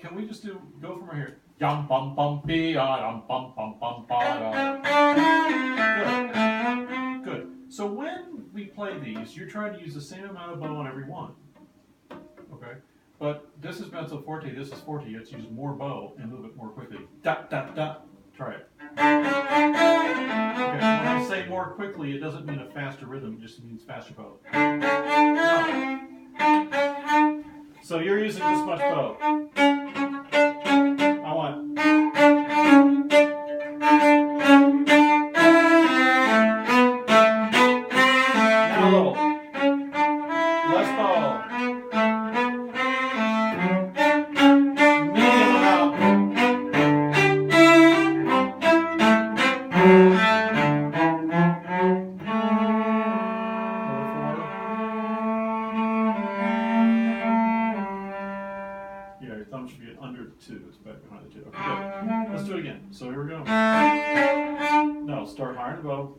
can we just go from right here? Yum bum bum be dum bum bum bum ba. Good. Good. So when we play these, you're trying to use the same amount of bow on every one. Okay? But this is mezzo forte, this is forte. You have to use more bow and move it more quickly. Da da da. Try it. Okay, when I say more quickly, it doesn't mean a faster rhythm, it just means faster bow. No. So you're using this much bow. I want. Now a little. Less bow. Medium amount. Yeah, your thumb should be under the 2. It's back behind the 2. Okay, good. Let's do it again. So here we go. No, start higher in the bow.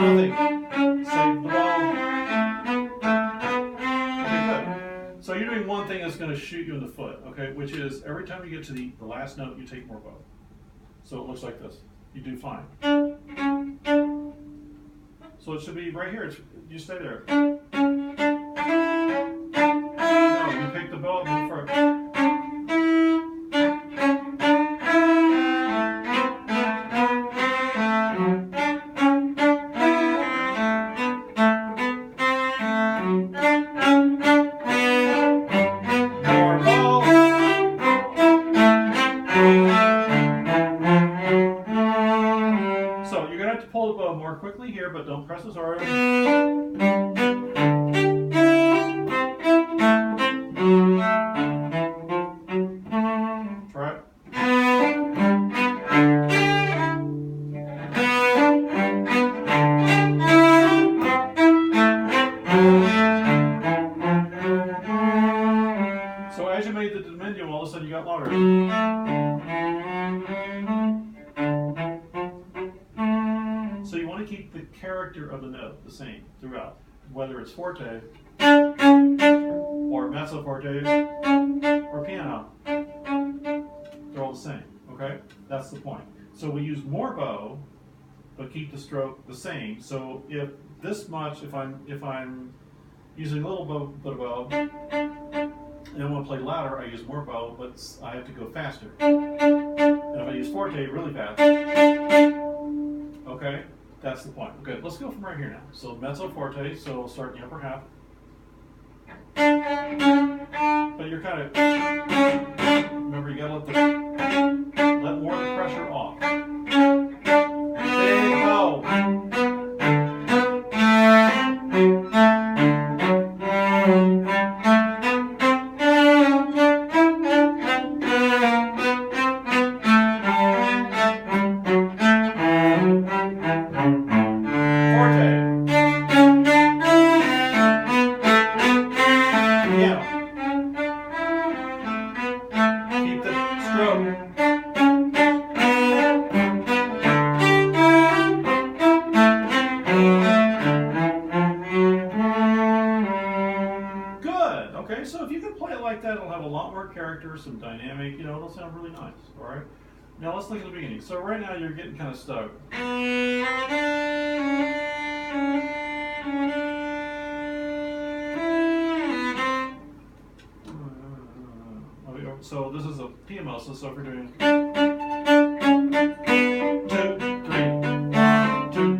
Nothing. Save the bow. Okay, good. So you're doing one thing that's going to shoot you in the foot, okay? Which is every time you get to the last note, you take more bow. So it looks like this. You do fine. So it should be right here. You stay there. No, you pick the bow up and move first. More bow. So you're going to have to pull the bow more quickly here, but don't press as hard. Try it. So as you made the diminuendo, all of a sudden you got louder. So you want to keep the character of the note the same throughout, whether it's forte or mezzo forte or piano. They're all the same, okay? That's the point. So we use more bow, but keep the stroke the same. So if this much, if I'm using a little bit of bow, and I want to play louder, I use more bow, but I have to go faster. And if I use forte really fast, okay, that's the point. Okay, let's go from right here now. So mezzo forte, so we'll start in the upper half. But you're kind of, remember you gotta let more of the pressure off. Big bow. Okay, so if you can play it like that, it'll have a lot more character, some dynamic, it'll sound really nice, all right? Now let's look at the beginning. So right now you're getting kind of stuck. So this is a PMO, so if we're doing 2, 3, 2,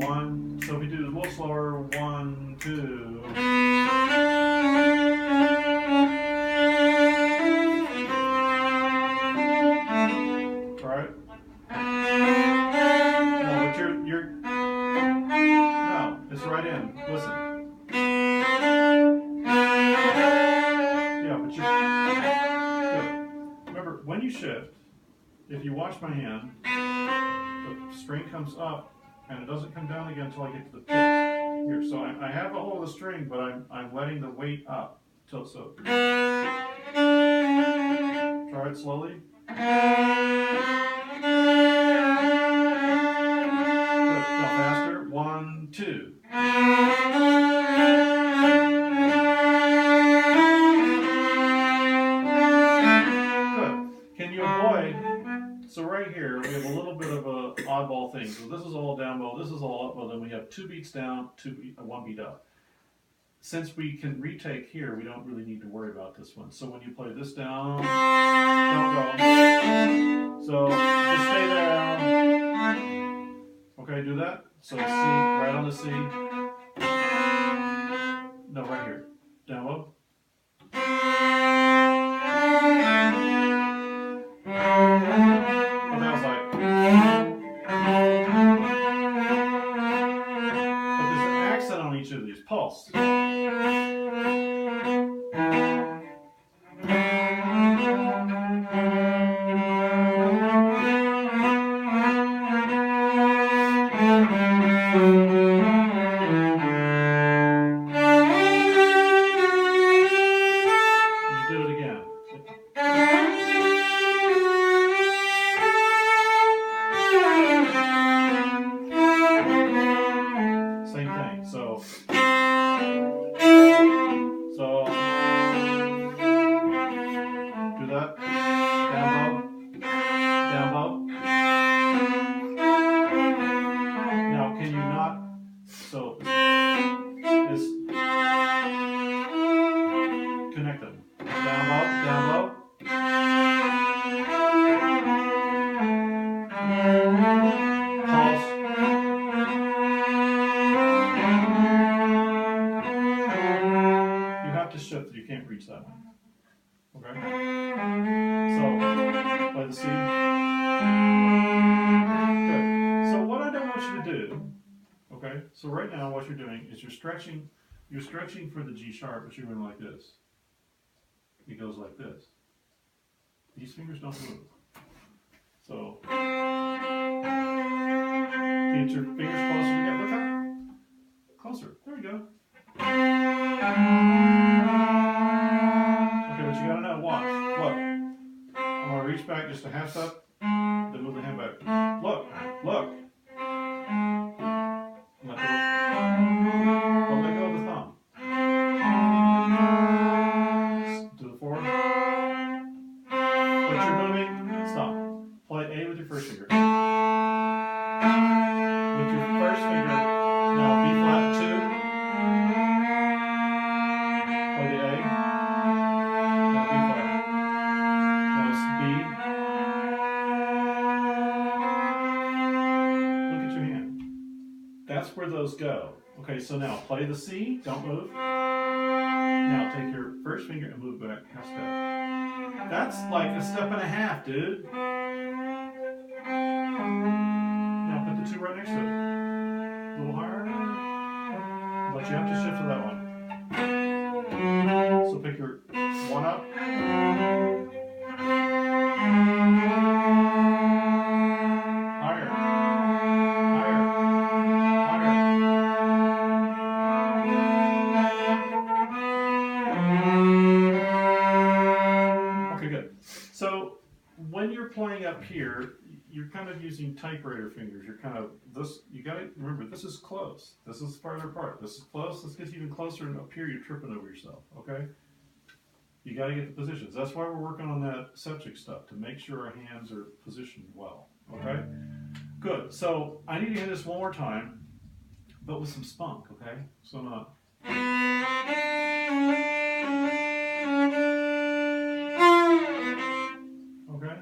1. So if we do it a little slower, 1, 2. Right? No, but you're no, it's right in. Listen. Yeah, but you're good. Remember, when you shift, if you watch my hand, the string comes up and it doesn't come down again until I get to the pit here. So I have a hold of the string, but I'm letting the weight up till so. Try it slowly. Good. Now faster. 1, 2. oddball thing. So this is all down bow, this is all up bow, then we have 2 beats down, 1 beat up. Since we can retake here, we don't really need to worry about this one. So when you play this down, don't go. So just stay there. Okay, do that. So C, right on the C. No, right here. Down low. What that was like. But there's an accent on each of these. Pulse. You can't reach that one. Okay? So, play the C. Good. So what I don't want you to do, okay? So right now what you're doing is you're stretching for the G sharp, but you're going like this. It goes like this. These fingers don't move. So, get your fingers closer together. Look up. Closer. There we go. Okay, but you gotta know, watch. Look. I'm gonna reach back just a half step, then move the hand back. Look. Look. Let go. Don't let go of the thumb. To the forward. But you're moving. Stop. Play A with your first finger. With your first finger. Now B flat 2. Play the A. Now B flat. Now it's B. Look at your hand. That's where those go. Okay, so now play the C. Don't move. Now take your first finger and move back half step. That's like a step and a half, dude. Now put the 2 right next to it. A little higher. But you have to shift to that one. So pick your 1 up. Higher. Higher. Higher. Okay, good. So when you're playing up here, you're kind of using typewriter fingers. You're kind of this. You got to remember this is close. This is farther apart. This is close. This gets even closer, and up here you're tripping over yourself. Okay. You got to get the positions. That's why we're working on that subject stuff to make sure our hands are positioned well. Okay. Good. So I need to hear this one more time, but with some spunk. Okay. So not. Okay.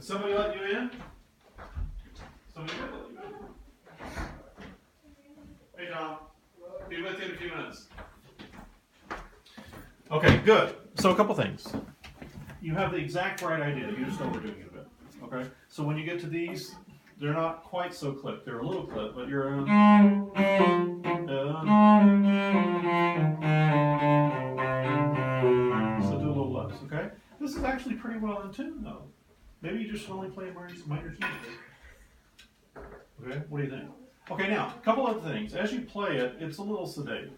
Somebody let you in? Somebody did let you in. Hey, Tom. Be with you in a few minutes. Okay, good. So a couple things. You have the exact right idea. You just overdoing it a bit. Okay? So when you get to these, they're not quite so clipped. They're a little clipped, but you're so do a little less, okay? This is actually pretty well in tune, though. Maybe you just only play minor keys. Okay, what do you think? Okay, now, a couple other things. As you play it, it's a little sedate.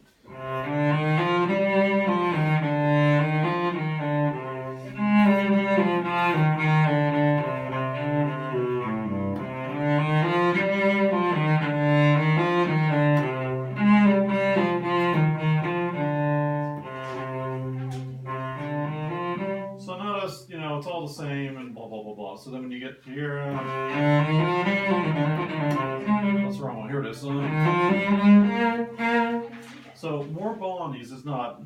So notice, you know, it's all the same and blah, blah, blah, blah. So then when you get to here, what's the wrong one? Here it is. So more bow on these is not,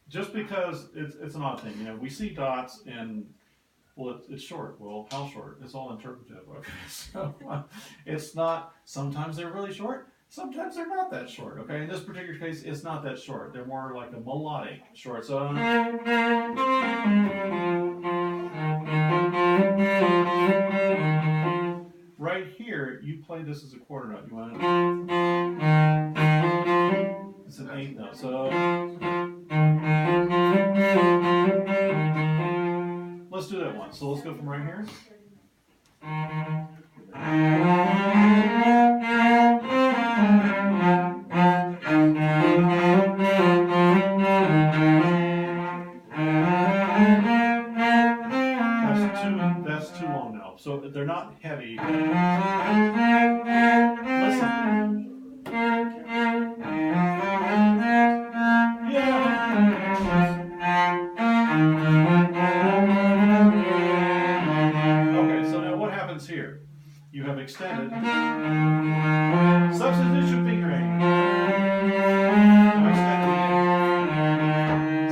just because it's an odd thing. You know, we see dots and, well, it's short. Well, how short? It's all interpretive. Okay, so it's not, sometimes they're really short. Sometimes they're not that short, okay? In this particular case, it's not that short. They're more like a melodic short. So, right here, you play this as a quarter note. You want to, it's an eighth note. So, let's do that one. So let's go from right here. That's too long now. So they're not heavy. Listen. Okay, so now what happens here? You have extended. Substitution fingering.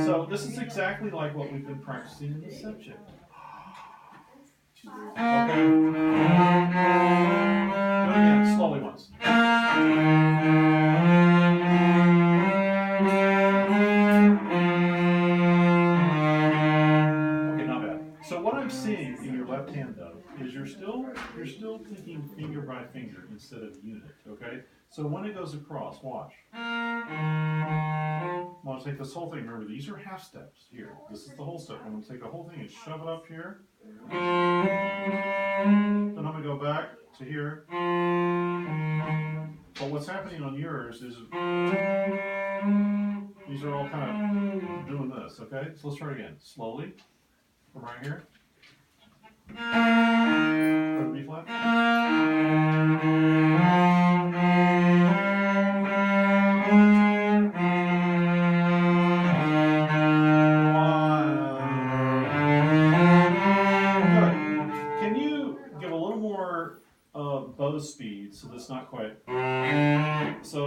So this is exactly like what we've been practicing in the subject. Okay. Do it again, slowly once. Okay, not bad. So what I'm seeing in your left hand though is you're still thinking finger by finger instead of unit, okay? So when it goes across, watch. I'm going to take this whole thing. Remember, these are half steps here. This is the whole step. I'm going to take the whole thing and shove it up here. Then I'm going to go back to here. But what's happening on yours is these are all kind of doing this, okay? So let's try it again. Slowly. From right here. Go to B flat. Bow speed, so that's not quite. So